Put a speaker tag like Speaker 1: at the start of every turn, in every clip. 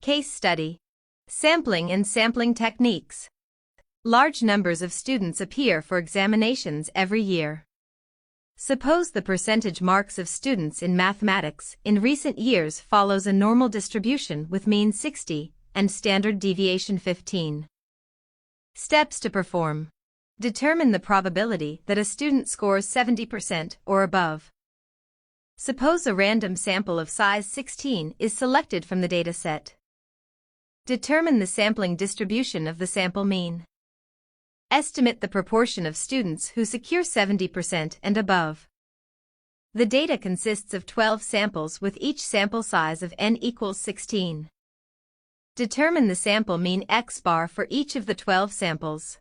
Speaker 1: Case study. Sampling and sampling techniques. Large numbers of students appear for examinations every year. Suppose the percentage marks of students in mathematics in recent years follows a normal distribution with mean 60 and standard deviation 15. Steps to perform. Determine the probability that a student scores 70% or above. Suppose a random sample of size 16 is selected from the dataset. Determine the sampling distribution of the sample mean. Estimate the proportion of students who secure 70% and above. The data consists of 12 samples with each sample size of n equals 16. Determine the sample mean x bar for each of the 12 samples.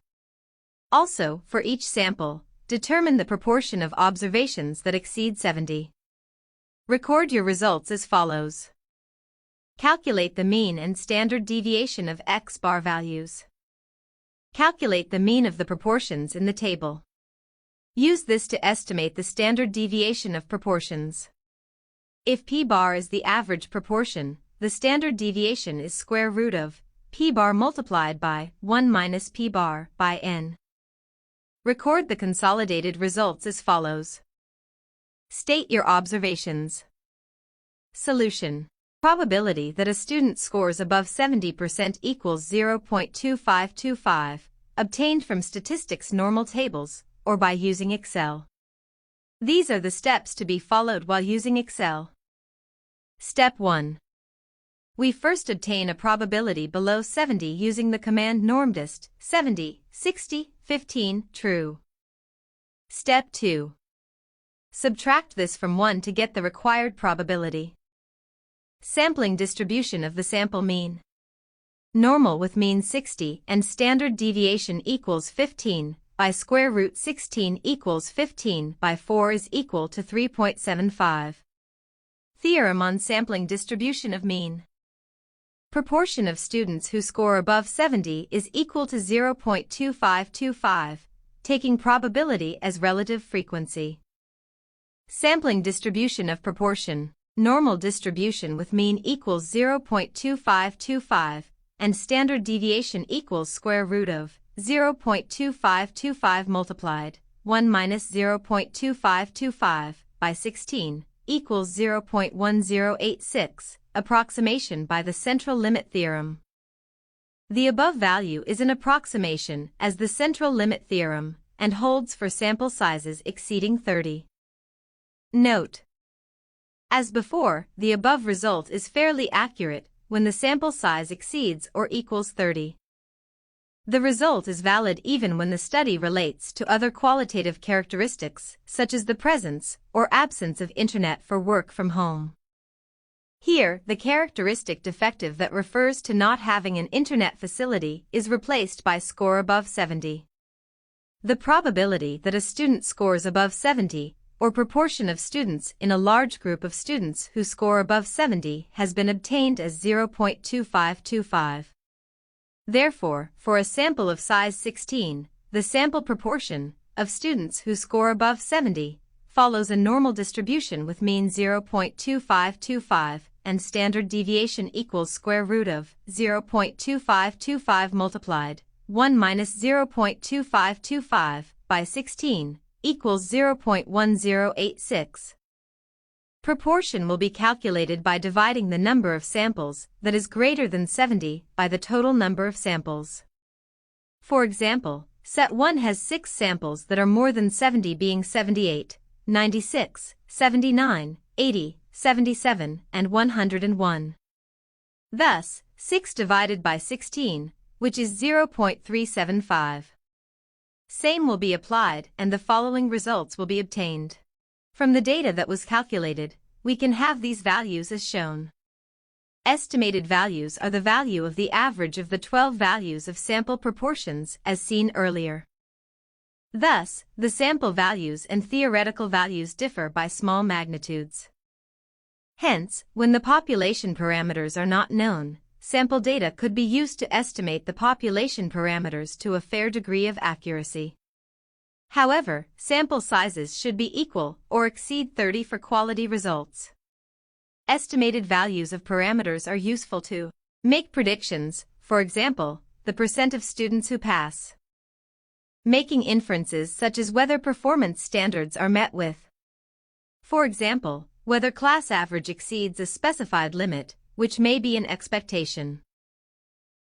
Speaker 1: Also, for each sample, determine the proportion of observations that exceed 70. Record your results as follows. Calculate the mean and standard deviation of x bar values. Calculate the mean of the proportions in the table. Use this to estimate the standard deviation of proportions. If p bar is the average proportion, the standard deviation is square root of p bar multiplied by 1 minus p bar by n. Record the consolidated results as follows. State your observations. Solution. Probability that a student scores above 70% equals 0.2525, obtained from statistics normal tables, or by using Excel. These are the steps to be followed while using Excel. Step 1. We first obtain a probability below 70 using the command normdist, 70, 60, 15, true. Step 2. Subtract this from 1 to get the required probability. Sampling distribution of the sample mean. Normal with mean 60 and standard deviation equals 15 by square root 16 equals 15 by 4 is equal to 3.75. Theorem on sampling distribution of mean. Proportion of students who score above 70 is equal to 0.2525, taking probability as relative frequency. Sampling distribution of proportion. Normal distribution with mean equals 0.2525 and standard deviation equals square root of 0.2525 multiplied 1 minus 0.2525 by 16 equals 0.1086, approximation by the central limit theorem. The above value is an approximation as the central limit theorem and holds for sample sizes exceeding 30. Note. As before, the above result is fairly accurate when the sample size exceeds or equals 30. The result is valid even when the study relates to other qualitative characteristics, such as the presence or absence of internet for work from home. Here, the characteristic defective that refers to not having an internet facility is replaced by score above 70. The probability that a student scores above 70 or proportion of students in a large group of students who score above 70 has been obtained as 0.2525. Therefore, for a sample of size 16, the sample proportion of students who score above 70 follows a normal distribution with mean 0.2525 and standard deviation equals square root of 0.2525 multiplied 1 minus 0.2525 by 16 equals 0.1086. Proportion will be calculated by dividing the number of samples that is greater than 70 by the total number of samples. For example, set 1 has 6 samples that are more than 70 being 78, 96, 79, 80, 77, and 101. Thus, 6 divided by 16, which is 0.375. Same will be applied and the following results will be obtained. From the data that was calculated, we can have these values as shown. Estimated values are the value of the average of the 12 values of sample proportions as seen earlier. Thus, the sample values and theoretical values differ by small magnitudes. Hence, when the population parameters are not known, sample data could be used to estimate the population parameters to a fair degree of accuracy. However, sample sizes should be equal or exceed 30 for quality results. Estimated values of parameters are useful to Make predictions, for example, the percent of students who pass. Making inferences such as whether performance standards are met with. For example, whether class average exceeds a specified limit, which may be an expectation.